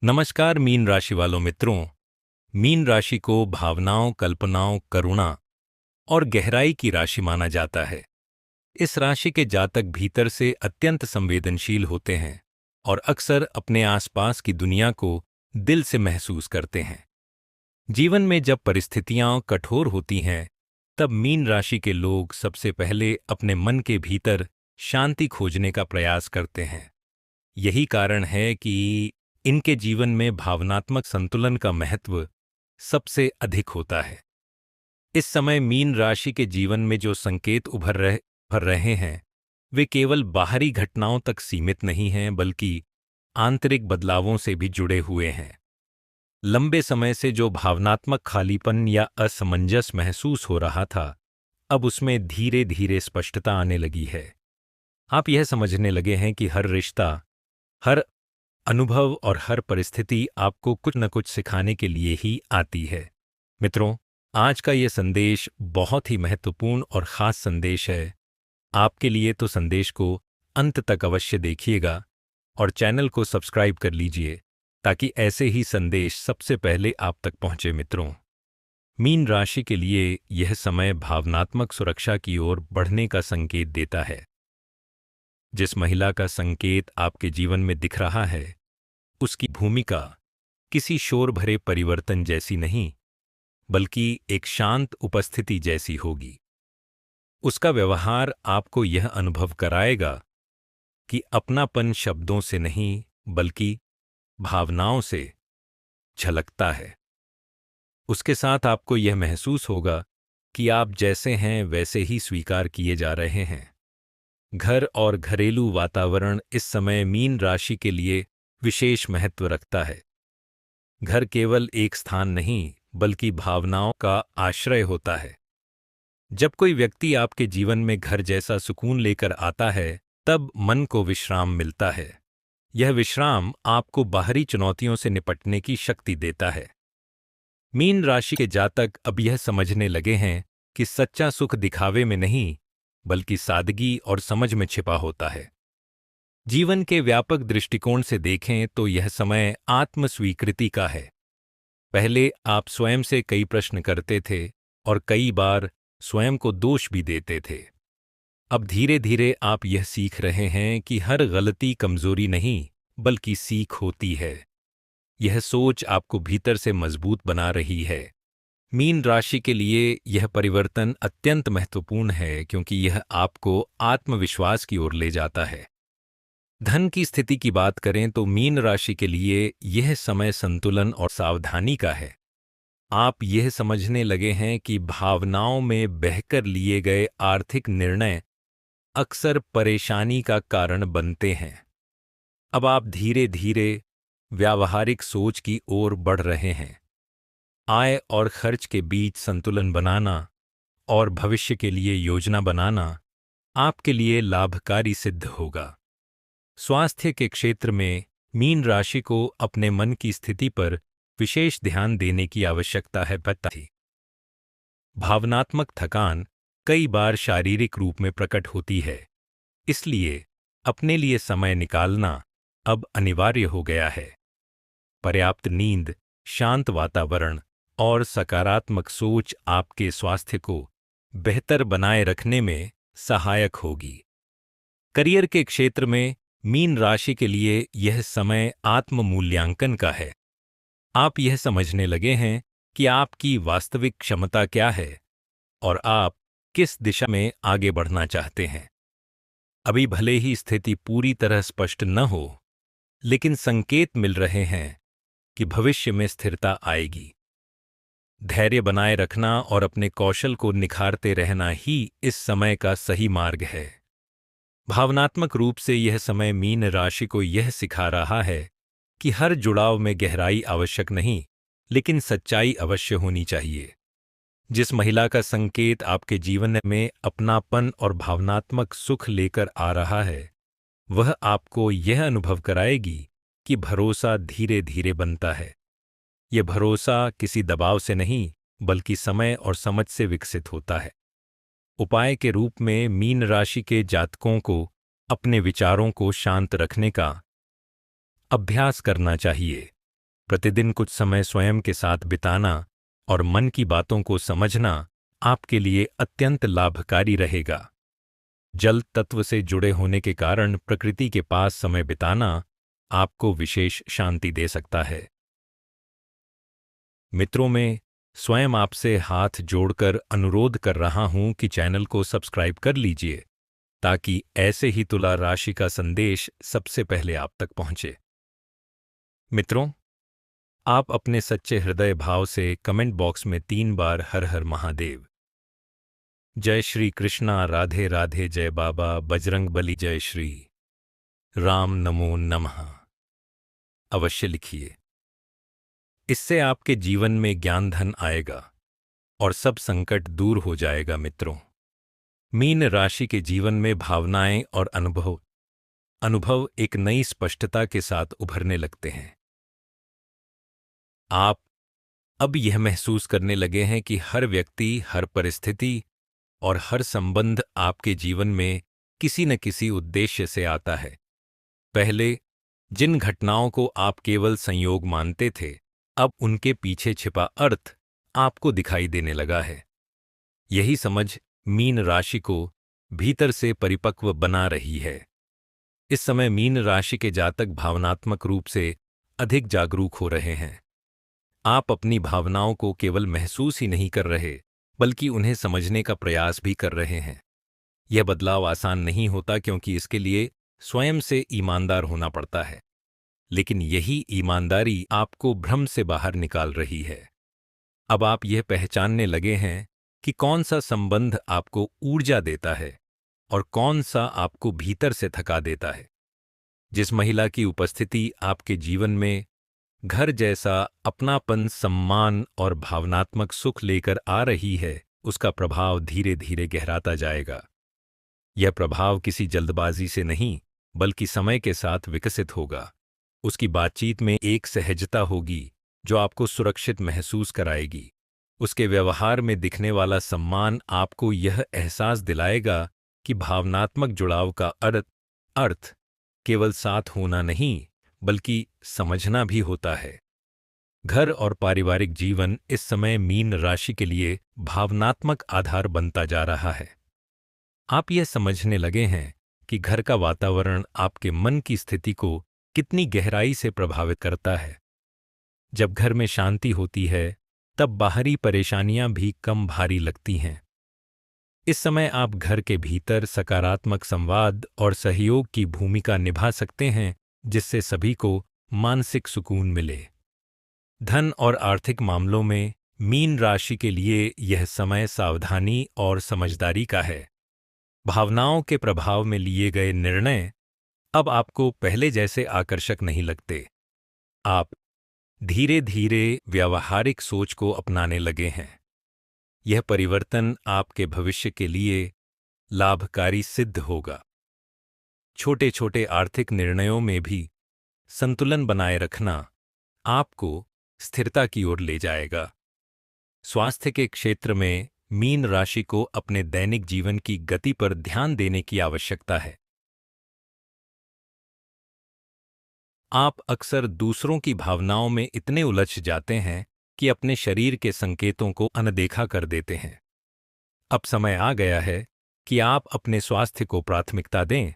नमस्कार मीन राशि वालों मित्रों। मीन राशि को भावनाओं, कल्पनाओं, करुणा और गहराई की राशि माना जाता है। इस राशि के जातक भीतर से अत्यंत संवेदनशील होते हैं और अक्सर अपने आसपास की दुनिया को दिल से महसूस करते हैं। जीवन में जब परिस्थितियां कठोर होती हैं, तब मीन राशि के लोग सबसे पहले अपने मन के भीतर शांति खोजने का प्रयास करते हैं। यही कारण है कि इनके जीवन में भावनात्मक संतुलन का महत्व सबसे अधिक होता है। इस समय मीन राशि के जीवन में जो संकेत उभर रहे हैं, वे केवल बाहरी घटनाओं तक सीमित नहीं हैं, बल्कि आंतरिक बदलावों से भी जुड़े हुए हैं। लंबे समय से जो भावनात्मक खालीपन या असमंजस महसूस हो रहा था, अब उसमें धीरे धीरे स्पष्टता आने लगी है। आप यह समझने लगे हैं कि हर रिश्ता, हर अनुभव और हर परिस्थिति आपको कुछ न कुछ सिखाने के लिए ही आती है। मित्रों, आज का ये संदेश बहुत ही महत्वपूर्ण और ख़ास संदेश है। आपके लिए तो संदेश को अंत तक अवश्य देखिएगा और चैनल को सब्सक्राइब कर लीजिए, ताकि ऐसे ही संदेश सबसे पहले आप तक पहुंचे। मित्रों, मीन राशि के लिए यह समय भावनात्मक सुरक्षा की ओर बढ़ने का संकेत देता है। जिस महिला का संकेत आपके जीवन में दिख रहा है, उसकी भूमिका किसी शोर भरे परिवर्तन जैसी नहीं, बल्कि एक शांत उपस्थिति जैसी होगी। उसका व्यवहार आपको यह अनुभव कराएगा कि अपनापन शब्दों से नहीं, बल्कि भावनाओं से झलकता है। उसके साथ आपको यह महसूस होगा कि आप जैसे हैं वैसे ही स्वीकार किए जा रहे हैं। घर और घरेलू वातावरण इस समय मीन राशि के लिए विशेष महत्व रखता है। घर केवल एक स्थान नहीं, बल्कि भावनाओं का आश्रय होता है। जब कोई व्यक्ति आपके जीवन में घर जैसा सुकून लेकर आता है, तब मन को विश्राम मिलता है। यह विश्राम आपको बाहरी चुनौतियों से निपटने की शक्ति देता है। मीन राशि के जातक अब यह समझने लगे हैं कि सच्चा सुख दिखावे में नहीं, बल्कि सादगी और समझ में छिपा होता है। जीवन के व्यापक दृष्टिकोण से देखें तो यह समय आत्मस्वीकृति का है। पहले आप स्वयं से कई प्रश्न करते थे और कई बार स्वयं को दोष भी देते थे। अब धीरे धीरे आप यह सीख रहे हैं कि हर गलती कमजोरी नहीं, बल्कि सीख होती है। यह सोच आपको भीतर से मजबूत बना रही है। मीन राशि के लिए यह परिवर्तन अत्यंत महत्वपूर्ण है, क्योंकि यह आपको आत्मविश्वास की ओर ले जाता है। धन की स्थिति की बात करें तो मीन राशि के लिए यह समय संतुलन और सावधानी का है। आप यह समझने लगे हैं कि भावनाओं में बहकर लिए गए आर्थिक निर्णय अक्सर परेशानी का कारण बनते हैं। अब आप धीरे धीरे व्यावहारिक सोच की ओर बढ़ रहे हैं। आय और खर्च के बीच संतुलन बनाना और भविष्य के लिए योजना बनाना आपके लिए लाभकारी सिद्ध होगा। स्वास्थ्य के क्षेत्र में मीन राशि को अपने मन की स्थिति पर विशेष ध्यान देने की आवश्यकता है। पता थी, भावनात्मक थकान कई बार शारीरिक रूप में प्रकट होती है, इसलिए अपने लिए समय निकालना अब अनिवार्य हो गया है। पर्याप्त नींद, शांत वातावरण और सकारात्मक सोच आपके स्वास्थ्य को बेहतर बनाए रखने में सहायक होगी। करियर के क्षेत्र में मीन राशि के लिए यह समय आत्म मूल्यांकन का है। आप यह समझने लगे हैं कि आपकी वास्तविक क्षमता क्या है और आप किस दिशा में आगे बढ़ना चाहते हैं। अभी भले ही स्थिति पूरी तरह स्पष्ट न हो, लेकिन संकेत मिल रहे हैं कि भविष्य में स्थिरता आएगी। धैर्य बनाए रखना और अपने कौशल को निखारते रहना ही इस समय का सही मार्ग है। भावनात्मक रूप से यह समय मीन राशि को यह सिखा रहा है कि हर जुड़ाव में गहराई आवश्यक नहीं, लेकिन सच्चाई अवश्य होनी चाहिए। जिस महिला का संकेत आपके जीवन में अपनापन और भावनात्मक सुख लेकर आ रहा है, वह आपको यह अनुभव कराएगी कि भरोसा धीरे धीरे बनता है। यह भरोसा किसी दबाव से नहीं, बल्कि समय और समझ से विकसित होता है। उपाय के रूप में मीन राशि के जातकों को अपने विचारों को शांत रखने का अभ्यास करना चाहिए। प्रतिदिन कुछ समय स्वयं के साथ बिताना और मन की बातों को समझना आपके लिए अत्यंत लाभकारी रहेगा। जल तत्व से जुड़े होने के कारण प्रकृति के पास समय बिताना आपको विशेष शांति दे सकता है। मित्रों, मैं स्वयं आपसे हाथ जोड़कर अनुरोध कर रहा हूं कि चैनल को सब्सक्राइब कर लीजिए ताकि ऐसे ही तुला राशि का संदेश सबसे पहले आप तक पहुंचे। मित्रों, आप अपने सच्चे हृदय भाव से कमेंट बॉक्स में 3 बार हर हर महादेव, जय श्री कृष्णा, राधे राधे, जय बाबा बजरंग बली, जय श्री राम, नमो नमः अवश्य लिखिए। इससे आपके जीवन में ज्ञान धन आएगा और सब संकट दूर हो जाएगा। मित्रों, मीन राशि के जीवन में भावनाएं और अनुभव एक नई स्पष्टता के साथ उभरने लगते हैं। आप अब यह महसूस करने लगे हैं कि हर व्यक्ति, हर परिस्थिति और हर संबंध आपके जीवन में किसी न किसी उद्देश्य से आता है। पहले जिन घटनाओं को आप केवल संयोग मानते थे, अब उनके पीछे छिपा अर्थ आपको दिखाई देने लगा है। यही समझ मीन राशि को भीतर से परिपक्व बना रही है। इस समय मीन राशि के जातक भावनात्मक रूप से अधिक जागरूक हो रहे हैं। आप अपनी भावनाओं को केवल महसूस ही नहीं कर रहे, बल्कि उन्हें समझने का प्रयास भी कर रहे हैं। यह बदलाव आसान नहीं होता क्योंकि इसके लिए स्वयं से ईमानदार होना पड़ता है, लेकिन यही ईमानदारी आपको भ्रम से बाहर निकाल रही है। अब आप यह पहचानने लगे हैं कि कौन सा संबंध आपको ऊर्जा देता है और कौन सा आपको भीतर से थका देता है। जिस महिला की उपस्थिति आपके जीवन में घर जैसा अपनापन, सम्मान और भावनात्मक सुख लेकर आ रही है, उसका प्रभाव धीरे धीरे गहराता जाएगा। यह प्रभाव किसी जल्दबाजी से नहीं, बल्कि समय के साथ विकसित होगा। उसकी बातचीत में एक सहजता होगी जो आपको सुरक्षित महसूस कराएगी। उसके व्यवहार में दिखने वाला सम्मान आपको यह एहसास दिलाएगा कि भावनात्मक जुड़ाव का अर्थ केवल साथ होना नहीं, बल्कि समझना भी होता है। घर और पारिवारिक जीवन इस समय मीन राशि के लिए भावनात्मक आधार बनता जा रहा है। आप यह समझने लगे हैं कि घर का वातावरण आपके मन की स्थिति को कितनी गहराई से प्रभावित करता है। जब घर में शांति होती है, तब बाहरी परेशानियां भी कम भारी लगती हैं। इस समय आप घर के भीतर सकारात्मक संवाद और सहयोग की भूमिका निभा सकते हैं, जिससे सभी को मानसिक सुकून मिले। धन और आर्थिक मामलों में मीन राशि के लिए यह समय सावधानी और समझदारी का है। भावनाओं के प्रभाव में लिए गए निर्णय अब आपको पहले जैसे आकर्षक नहीं लगते। आप धीरे धीरे व्यावहारिक सोच को अपनाने लगे हैं। यह परिवर्तन आपके भविष्य के लिए लाभकारी सिद्ध होगा। छोटे छोटे आर्थिक निर्णयों में भी संतुलन बनाए रखना आपको स्थिरता की ओर ले जाएगा। स्वास्थ्य के क्षेत्र में मीन राशि को अपने दैनिक जीवन की गति पर ध्यान देने की आवश्यकता है। आप अक्सर दूसरों की भावनाओं में इतने उलझ जाते हैं कि अपने शरीर के संकेतों को अनदेखा कर देते हैं। अब समय आ गया है कि आप अपने स्वास्थ्य को प्राथमिकता दें।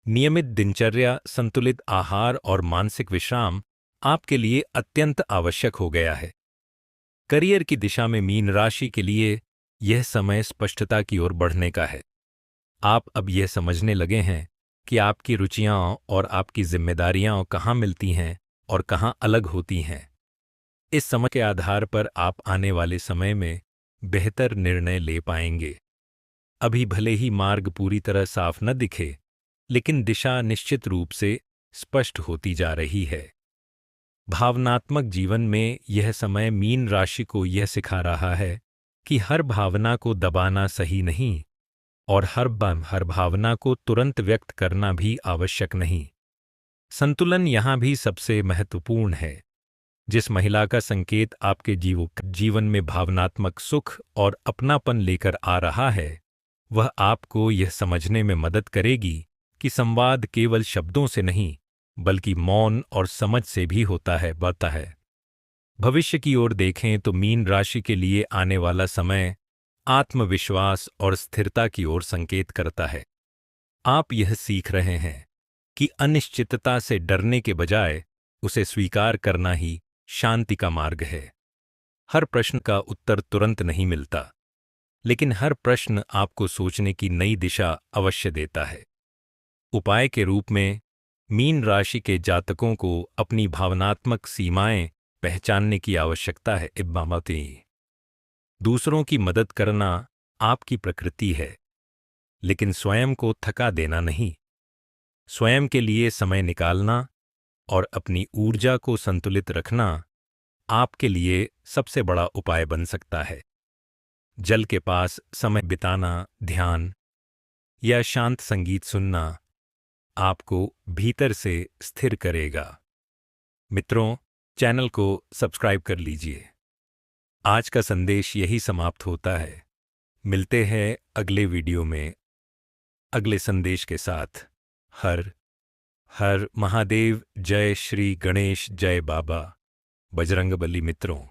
नियमित दिनचर्या, संतुलित आहार और मानसिक विश्राम आपके लिए अत्यंत आवश्यक हो गया है। करियर की दिशा में मीन राशि के लिए यह समय स्पष्टता की ओर बढ़ने का है। आप अब यह समझने लगे हैं कि आपकी रुचियां और आपकी जिम्मेदारियां कहाँ मिलती हैं और कहाँ अलग होती हैं। इस समझ के आधार पर आप आने वाले समय में बेहतर निर्णय ले पाएंगे। अभी भले ही मार्ग पूरी तरह साफ न दिखे, लेकिन दिशा निश्चित रूप से स्पष्ट होती जा रही है। भावनात्मक जीवन में यह समय मीन राशि को यह सिखा रहा है कि हर भावना को दबाना सही नहीं और हर भावना को तुरंत व्यक्त करना भी आवश्यक नहीं। संतुलन यहाँ भी सबसे महत्वपूर्ण है। जिस महिला का संकेत आपके जीवन में भावनात्मक सुख और अपनापन लेकर आ रहा है, वह आपको यह समझने में मदद करेगी कि संवाद केवल शब्दों से नहीं, बल्कि मौन और समझ से भी होता है। भविष्य की ओर देखें तो मीन राशि के लिए आने वाला समय आत्मविश्वास और स्थिरता की ओर संकेत करता है। आप यह सीख रहे हैं कि अनिश्चितता से डरने के बजाय उसे स्वीकार करना ही शांति का मार्ग है। हर प्रश्न का उत्तर तुरंत नहीं मिलता, लेकिन हर प्रश्न आपको सोचने की नई दिशा अवश्य देता है। उपाय के रूप में मीन राशि के जातकों को अपनी भावनात्मक सीमाएं पहचानने की आवश्यकता है। इब्बामती दूसरों की मदद करना आपकी प्रकृति है, लेकिन स्वयं को थका देना नहीं। स्वयं के लिए समय निकालना और अपनी ऊर्जा को संतुलित रखना आपके लिए सबसे बड़ा उपाय बन सकता है। जल के पास समय बिताना, ध्यान या शांत संगीत सुनना आपको भीतर से स्थिर करेगा। मित्रों, चैनल को सब्सक्राइब कर लीजिए। आज का संदेश यही समाप्त होता है। मिलते हैं अगले वीडियो में अगले संदेश के साथ। हर हर महादेव। जय श्री गणेश। जय बाबा बजरंगबली। मित्रों।